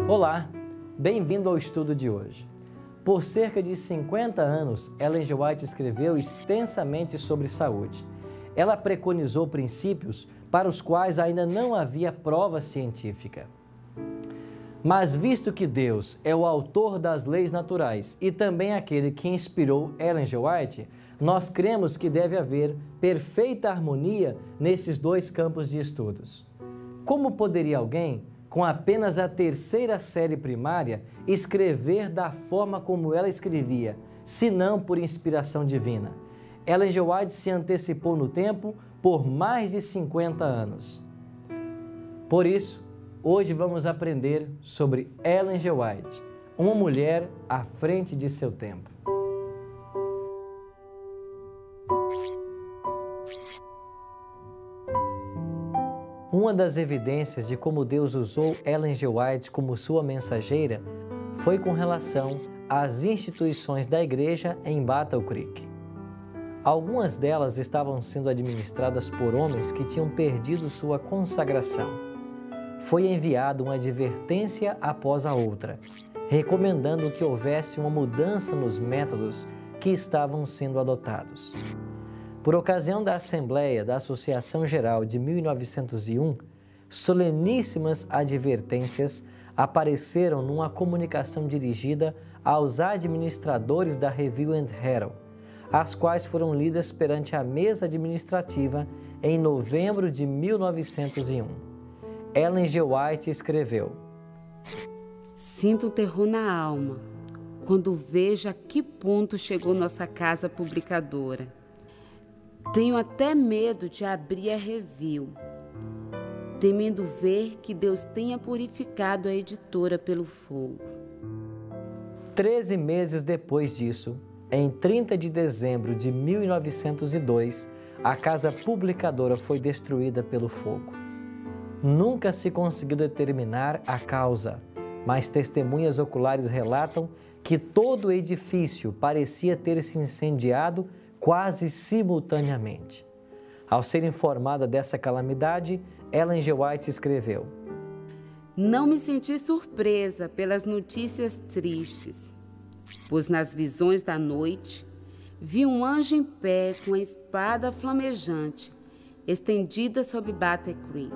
Olá, bem-vindo ao estudo de hoje. Por cerca de 50 anos, Ellen G. White escreveu extensamente sobre saúde. Ela preconizou princípios para os quais ainda não havia prova científica. Mas visto que Deus é o autor das leis naturais e também aquele que inspirou Ellen G. White, nós cremos que deve haver perfeita harmonia nesses dois campos de estudos. Como poderia alguém, com apenas a terceira série primária, escrever da forma como ela escrevia, se não por inspiração divina? Ellen G. White se antecipou no tempo por mais de 50 anos. Por isso, hoje vamos aprender sobre Ellen G. White, uma mulher à frente de seu tempo. Uma das evidências de como Deus usou Ellen G. White como sua mensageira foi com relação às instituições da igreja em Battle Creek. Algumas delas estavam sendo administradas por homens que tinham perdido sua consagração. Foi enviada uma advertência após a outra, recomendando que houvesse uma mudança nos métodos que estavam sendo adotados. Por ocasião da Assembleia da Associação Geral de 1901, soleníssimas advertências apareceram numa comunicação dirigida aos administradores da Review and Herald, as quais foram lidas perante a mesa administrativa em novembro de 1901. Ellen G. White escreveu: Sinto um terror na alma quando vejo a que ponto chegou nossa casa publicadora. Tenho até medo de abrir a Review, temendo ver que Deus tenha purificado a editora pelo fogo. 13 meses depois disso, em 30 de dezembro de 1902, a casa publicadora foi destruída pelo fogo. Nunca se conseguiu determinar a causa, mas testemunhas oculares relatam que todo o edifício parecia ter se incendiado quase simultaneamente. Ao ser informada dessa calamidade, Ellen G. White escreveu: Não me senti surpresa pelas notícias tristes, pois nas visões da noite vi um anjo em pé com a espada flamejante estendida sobre Battle Creek.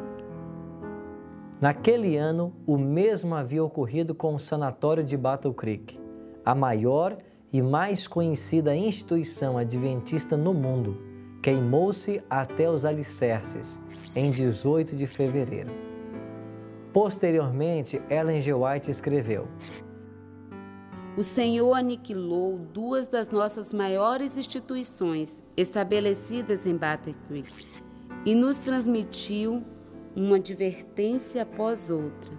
Naquele ano, o mesmo havia ocorrido com o sanatório de Battle Creek, a maior e mais conhecida instituição adventista no mundo. Queimou-se até os alicerces, em 18 de fevereiro. Posteriormente, Ellen G. White escreveu: O Senhor aniquilou duas das nossas maiores instituições estabelecidas em Battle Creek e nos transmitiu uma advertência após outra,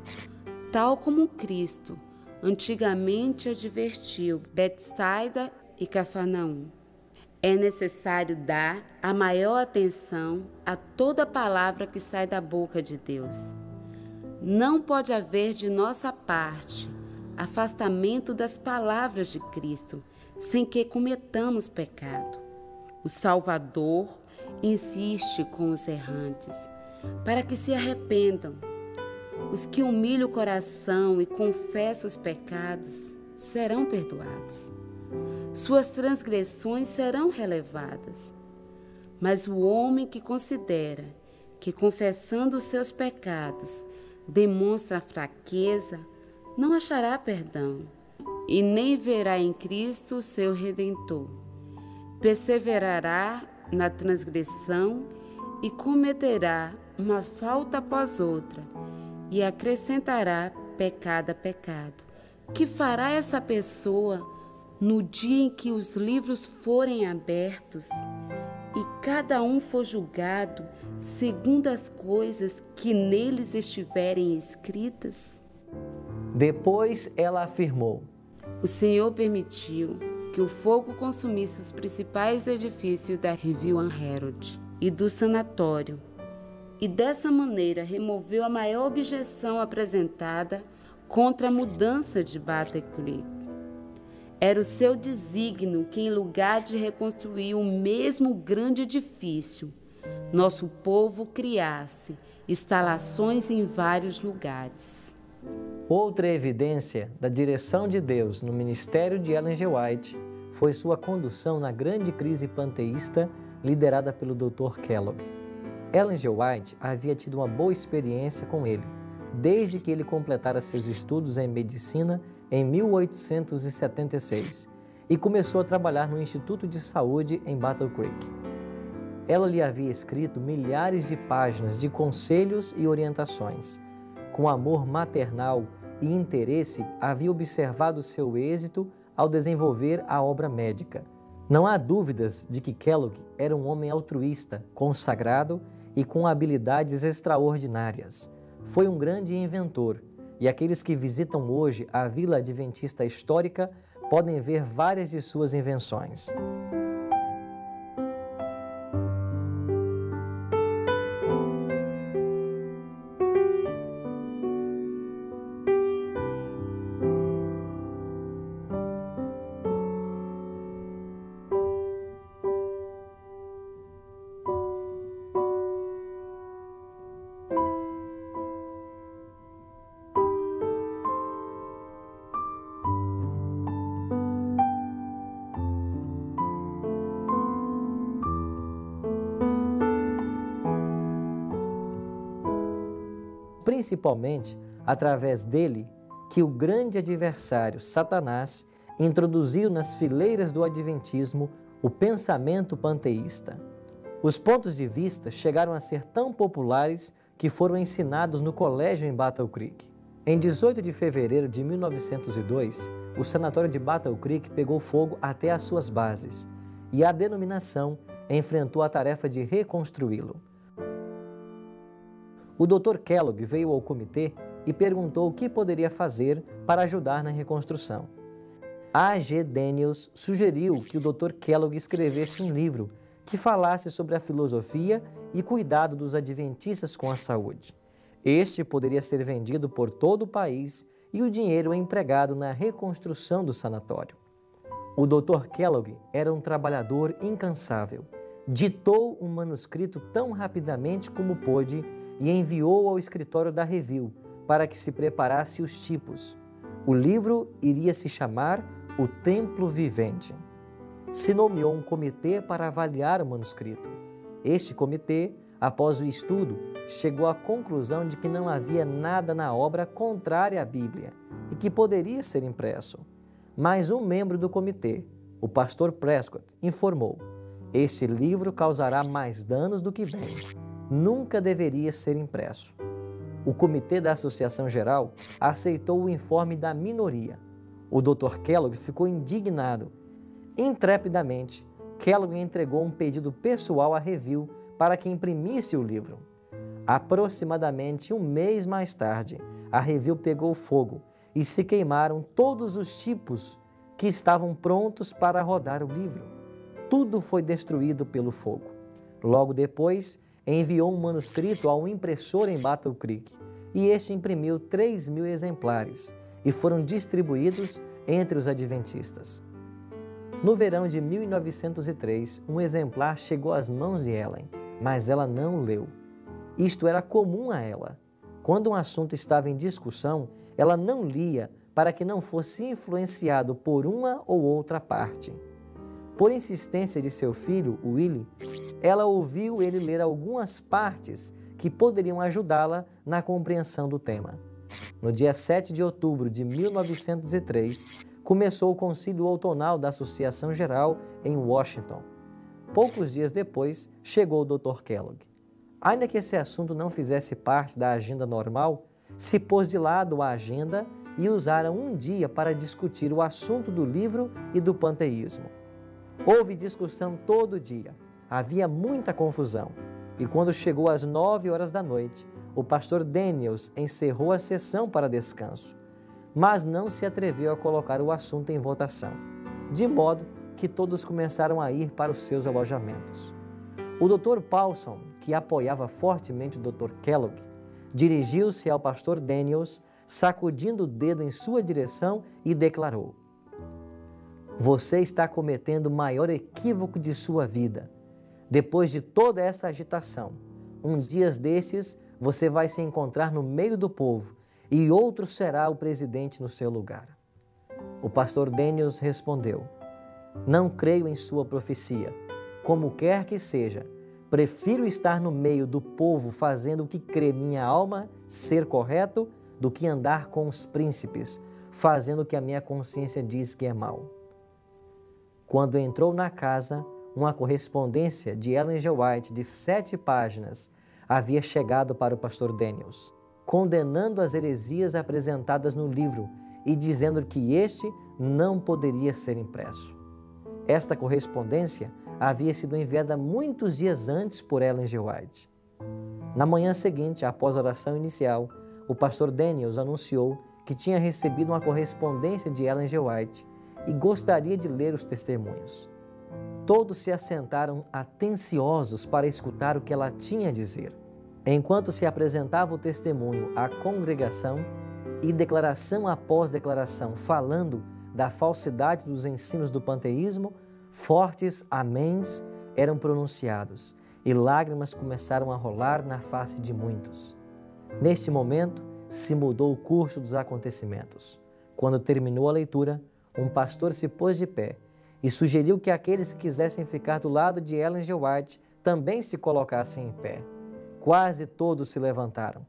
tal como Cristo antigamente advertiu Betsaida e Cafarnaum. É necessário dar a maior atenção a toda palavra que sai da boca de Deus. Não pode haver de nossa parte afastamento das palavras de Cristo, sem que cometamos pecado. O Salvador insiste com os errantes, para que se arrependam. Os que humilham o coração e confessam os pecados serão perdoados. Suas transgressões serão relevadas. Mas o homem que considera que, confessando os seus pecados, demonstra fraqueza, não achará perdão e nem verá em Cristo o seu Redentor. Perseverará na transgressão e cometerá uma falta após outra e acrescentará pecado a pecado. Que fará essa pessoa no dia em que os livros forem abertos e cada um for julgado segundo as coisas que neles estiverem escritas? Depois ela afirmou: O Senhor permitiu que o fogo consumisse os principais edifícios da Review and Herald e do sanatório, e dessa maneira removeu a maior objeção apresentada contra a mudança de Battle Creek. Era o seu desígnio que, em lugar de reconstruir o mesmo grande edifício, nosso povo criasse instalações em vários lugares. Outra evidência da direção de Deus no ministério de Ellen G. White foi sua condução na grande crise panteísta liderada pelo Dr. Kellogg. Ellen G. White havia tido uma boa experiência com ele, desde que ele completara seus estudos em medicina em 1876 e começou a trabalhar no Instituto de Saúde em Battle Creek. Ela lhe havia escrito milhares de páginas de conselhos e orientações. Com amor maternal e interesse, havia observado seu êxito ao desenvolver a obra médica. Não há dúvidas de que Kellogg era um homem altruísta, consagrado e com habilidades extraordinárias. Foi um grande inventor, e aqueles que visitam hoje a Vila Adventista Histórica podem ver várias de suas invenções. Principalmente através dele que o grande adversário, Satanás, introduziu nas fileiras do Adventismo o pensamento panteísta. Os pontos de vista chegaram a ser tão populares que foram ensinados no colégio em Battle Creek. Em 18 de fevereiro de 1902, o sanatório de Battle Creek pegou fogo até as suas bases e a denominação enfrentou a tarefa de reconstruí-lo. O Dr. Kellogg veio ao comitê e perguntou o que poderia fazer para ajudar na reconstrução. A. G. Daniels sugeriu que o Dr. Kellogg escrevesse um livro que falasse sobre a filosofia e cuidado dos adventistas com a saúde. Este poderia ser vendido por todo o país e o dinheiro empregado na reconstrução do sanatório. O Dr. Kellogg era um trabalhador incansável. Ditou um manuscrito tão rapidamente como pôde e enviou ao escritório da Review para que se preparasse os tipos. O livro iria se chamar O Templo Vivente. Se nomeou um comitê para avaliar o manuscrito. Este comitê, após o estudo, chegou à conclusão de que não havia nada na obra contrária à Bíblia e que poderia ser impresso. Mas um membro do comitê, o pastor Prescott, informou: este livro causará mais danos do que bem. Nunca deveria ser impresso. O comitê da Associação Geral aceitou o informe da minoria. O Dr. Kellogg ficou indignado. Intrepidamente, Kellogg entregou um pedido pessoal à Review para que imprimisse o livro. Aproximadamente um mês mais tarde, a Review pegou fogo e se queimaram todos os tipos que estavam prontos para rodar o livro. Tudo foi destruído pelo fogo. Logo depois, enviou um manuscrito a um impressor em Battle Creek e este imprimiu 3.000 exemplares e foram distribuídos entre os adventistas. No verão de 1903, um exemplar chegou às mãos de Ellen, mas ela não o leu. Isto era comum a ela. Quando um assunto estava em discussão, ela não lia para que não fosse influenciado por uma ou outra parte. Por insistência de seu filho, Willie, ela ouviu ele ler algumas partes que poderiam ajudá-la na compreensão do tema. No dia 7 de outubro de 1903, começou o Concílio Outonal da Associação Geral em Washington. Poucos dias depois, chegou o Dr. Kellogg. Ainda que esse assunto não fizesse parte da agenda normal, se pôs de lado a agenda e usaram um dia para discutir o assunto do livro e do panteísmo. Houve discussão todo dia, havia muita confusão, e quando chegou às 9 horas da noite, o pastor Daniels encerrou a sessão para descanso, mas não se atreveu a colocar o assunto em votação, de modo que todos começaram a ir para os seus alojamentos. O Dr. Paulson, que apoiava fortemente o Dr. Kellogg, dirigiu-se ao pastor Daniels, sacudindo o dedo em sua direção e declarou: você está cometendo o maior equívoco de sua vida. Depois de toda essa agitação, uns dias desses, você vai se encontrar no meio do povo e outro será o presidente no seu lugar. O pastor Daniels respondeu: não creio em sua profecia. Como quer que seja, prefiro estar no meio do povo fazendo o que crê minha alma ser correto do que andar com os príncipes, fazendo o que a minha consciência diz que é mal. Quando entrou na casa, uma correspondência de Ellen G. White de 7 páginas havia chegado para o pastor Daniels, condenando as heresias apresentadas no livro e dizendo que este não poderia ser impresso. Esta correspondência havia sido enviada muitos dias antes por Ellen G. White. Na manhã seguinte, após a oração inicial, o pastor Daniels anunciou que tinha recebido uma correspondência de Ellen G. White e gostaria de ler os testemunhos. Todos se assentaram atenciosos para escutar o que ela tinha a dizer. Enquanto se apresentava o testemunho à congregação e declaração após declaração falando da falsidade dos ensinos do panteísmo, fortes améns eram pronunciados e lágrimas começaram a rolar na face de muitos. Neste momento, se mudou o curso dos acontecimentos. Quando terminou a leitura, um pastor se pôs de pé e sugeriu que aqueles que quisessem ficar do lado de Ellen G. White também se colocassem em pé. Quase todos se levantaram.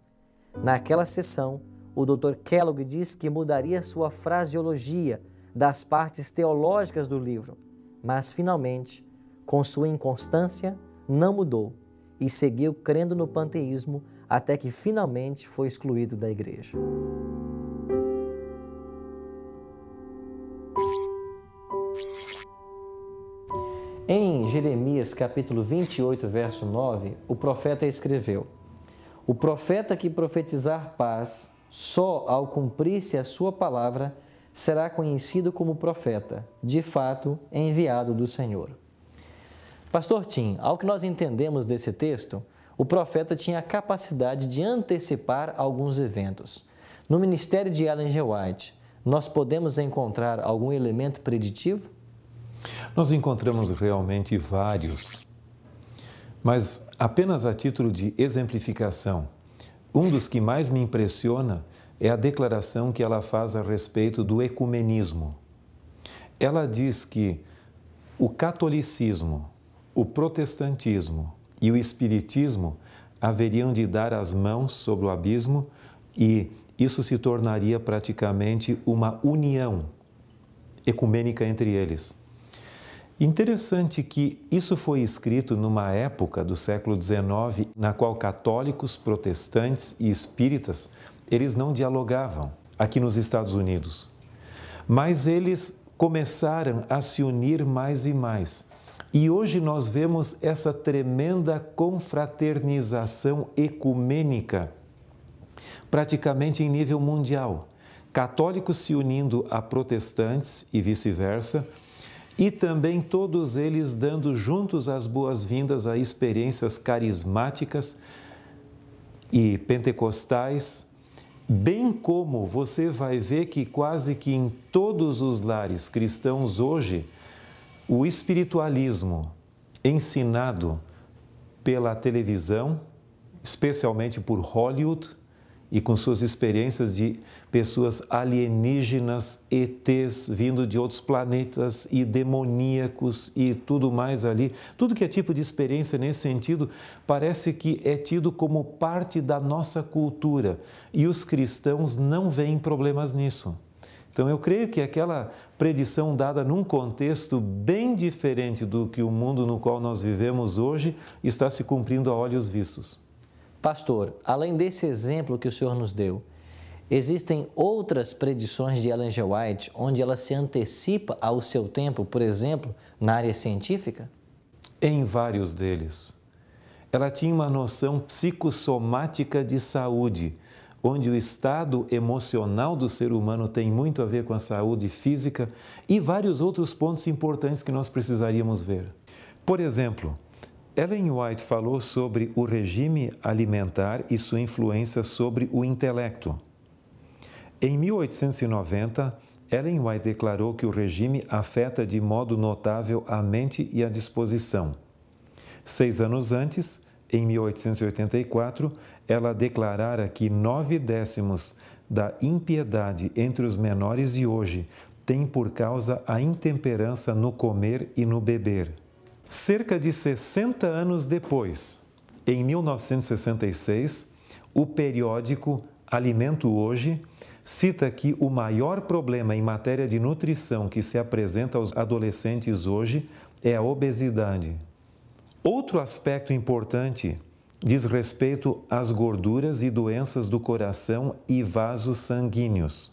Naquela sessão, o Dr. Kellogg diz que mudaria sua fraseologia das partes teológicas do livro, mas finalmente, com sua inconstância, não mudou e seguiu crendo no panteísmo até que finalmente foi excluído da igreja. Em Jeremias capítulo 28, verso 9, o profeta escreveu: o profeta que profetizar paz, só ao cumprir-se a sua palavra, será conhecido como profeta, de fato, enviado do Senhor. Pastor Tim, ao que nós entendemos desse texto, o profeta tinha a capacidade de antecipar alguns eventos. No ministério de Ellen G. White, nós podemos encontrar algum elemento preditivo? Nós encontramos realmente vários, mas apenas a título de exemplificação, um dos que mais me impressiona é a declaração que ela faz a respeito do ecumenismo. Ela diz que o catolicismo, o protestantismo e o espiritismo haveriam de dar as mãos sobre o abismo e isso se tornaria praticamente uma união ecumênica entre eles. Interessante que isso foi escrito numa época do século XIX na qual católicos, protestantes e espíritas, eles não dialogavam aqui nos Estados Unidos. Mas eles começaram a se unir mais e mais. E hoje nós vemos essa tremenda confraternização ecumênica, praticamente em nível mundial. Católicos se unindo a protestantes e vice-versa, e também todos eles dando juntos as boas-vindas a experiências carismáticas e pentecostais, bem como você vai ver que quase que em todos os lares cristãos hoje, o espiritualismo ensinado pela televisão, especialmente por Hollywood, e com suas experiências de pessoas alienígenas, ETs, vindo de outros planetas e demoníacos e tudo mais ali. Tudo que é tipo de experiência nesse sentido parece que é tido como parte da nossa cultura e os cristãos não veem problemas nisso. Então eu creio que aquela predição dada num contexto bem diferente do que o mundo no qual nós vivemos hoje está se cumprindo a olhos vistos. Pastor, além desse exemplo que o senhor nos deu, existem outras predições de Ellen G. White onde ela se antecipa ao seu tempo, por exemplo, na área científica? Em vários deles. Ela tinha uma noção psicossomática de saúde, onde o estado emocional do ser humano tem muito a ver com a saúde física e vários outros pontos importantes que nós precisaríamos ver. Por exemplo, Ellen White falou sobre o regime alimentar e sua influência sobre o intelecto. Em 1890, Ellen White declarou que o regime afeta de modo notável a mente e a disposição. 6 anos antes, em 1884, ela declarara que 9/10 da impiedade entre os menores de hoje tem por causa a intemperança no comer e no beber. Cerca de 60 anos depois, em 1966, o periódico Alimento Hoje cita que o maior problema em matéria de nutrição que se apresenta aos adolescentes hoje é a obesidade. Outro aspecto importante diz respeito às gorduras e doenças do coração e vasos sanguíneos.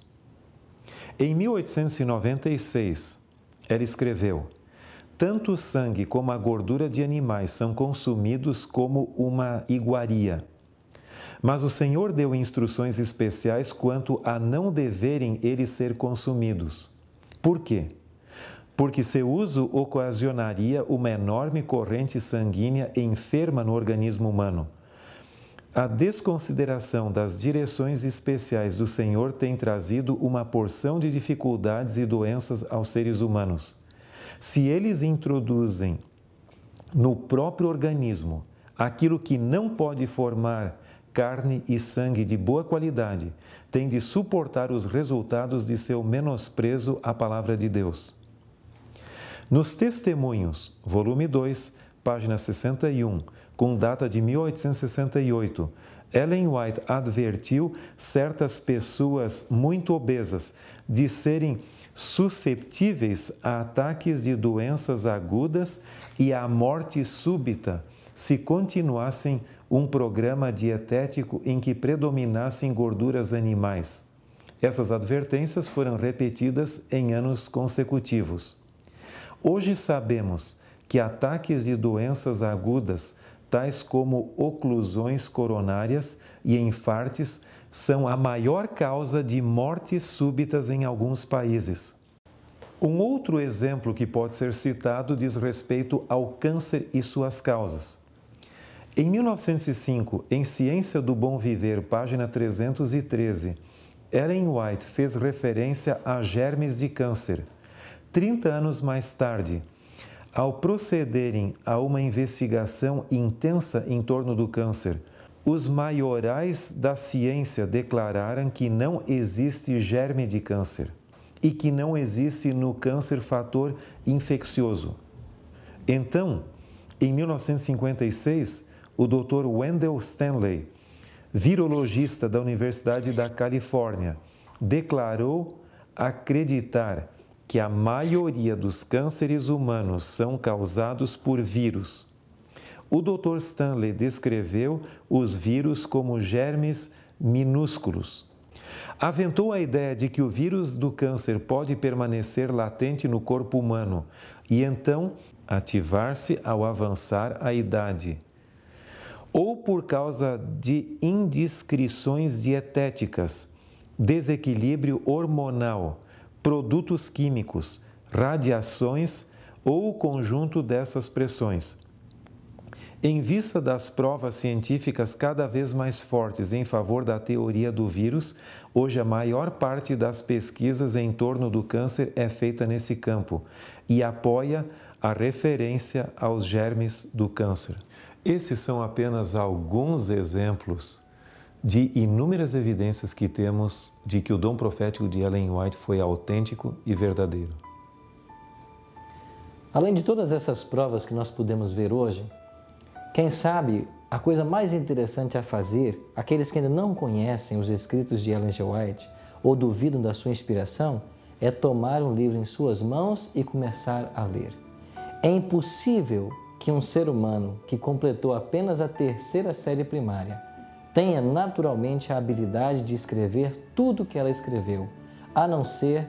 Em 1896, ela escreveu: tanto o sangue como a gordura de animais são consumidos como uma iguaria. Mas o Senhor deu instruções especiais quanto a não deverem eles ser consumidos. Por quê? Porque seu uso ocasionaria uma enorme corrente sanguínea enferma no organismo humano. A desconsideração das direções especiais do Senhor tem trazido uma porção de dificuldades e doenças aos seres humanos. Se eles introduzem no próprio organismo aquilo que não pode formar carne e sangue de boa qualidade, tem de suportar os resultados de seu menosprezo à palavra de Deus. Nos Testemunhos, volume 2, página 61, com data de 1868, Ellen White advertiu certas pessoas muito obesas de serem susceptíveis a ataques de doenças agudas e à morte súbita se continuassem um programa dietético em que predominassem gorduras animais. Essas advertências foram repetidas em anos consecutivos. Hoje sabemos que ataques de doenças agudas, tais como oclusões coronárias e infartes, são a maior causa de mortes súbitas em alguns países. Um outro exemplo que pode ser citado diz respeito ao câncer e suas causas. Em 1905, em Ciência do Bom Viver, página 313, Ellen White fez referência a germes de câncer. 30 anos mais tarde, ao procederem a uma investigação intensa em torno do câncer, os maiorais da ciência declararam que não existe germe de câncer e que não existe no câncer fator infeccioso. Então, em 1956, o Dr. Wendell Stanley, virologista da Universidade da Califórnia, declarou acreditar que a maioria dos cânceres humanos são causados por vírus. O Dr. Stanley descreveu os vírus como germes minúsculos. Aventou a ideia de que o vírus do câncer pode permanecer latente no corpo humano e então ativar-se ao avançar a idade, ou por causa de indiscrições dietéticas, desequilíbrio hormonal, produtos químicos, radiações ou o conjunto dessas pressões. Em vista das provas científicas cada vez mais fortes em favor da teoria do vírus, hoje a maior parte das pesquisas em torno do câncer é feita nesse campo e apoia a referência aos germes do câncer. Esses são apenas alguns exemplos de inúmeras evidências que temos de que o dom profético de Ellen White foi autêntico e verdadeiro. Além de todas essas provas que nós podemos ver hoje, quem sabe a coisa mais interessante a fazer, aqueles que ainda não conhecem os escritos de Ellen G. White ou duvidam da sua inspiração, é tomar um livro em suas mãos e começar a ler. É impossível que um ser humano que completou apenas a 3ª série primária tenha naturalmente a habilidade de escrever tudo o que ela escreveu, a não ser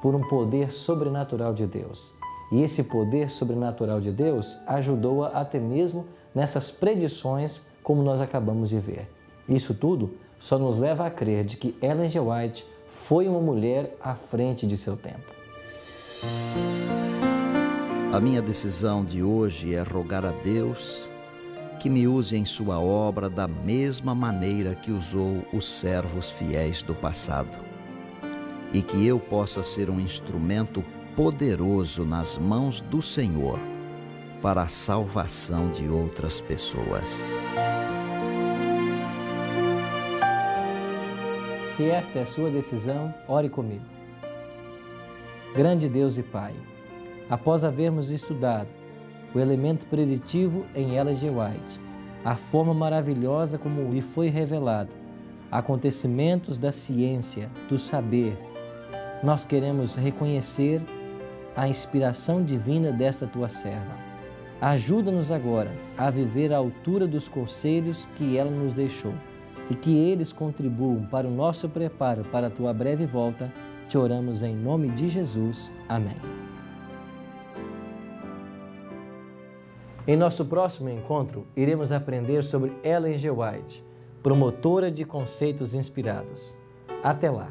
por um poder sobrenatural de Deus. E esse poder sobrenatural de Deus ajudou-a até mesmo nessas predições como nós acabamos de ver. Isso tudo só nos leva a crer de que Ellen G. White foi uma mulher à frente de seu tempo. A minha decisão de hoje é rogar a Deus que me use em sua obra da mesma maneira que usou os servos fiéis do passado, e que eu possa ser um instrumento poderoso nas mãos do Senhor para a salvação de outras pessoas. Se esta é a sua decisão, ore comigo. Grande Deus e Pai, após havermos estudado o elemento preditivo em Ellen G. White, a forma maravilhosa como lhe foi revelado, acontecimentos da ciência, do saber, nós queremos reconhecer a inspiração divina desta tua serva. Ajuda-nos agora a viver à altura dos conselhos que ela nos deixou e que eles contribuam para o nosso preparo para a tua breve volta. Te oramos em nome de Jesus. Amém. Em nosso próximo encontro, iremos aprender sobre Ellen G. White, promotora de conceitos inspirados. Até lá!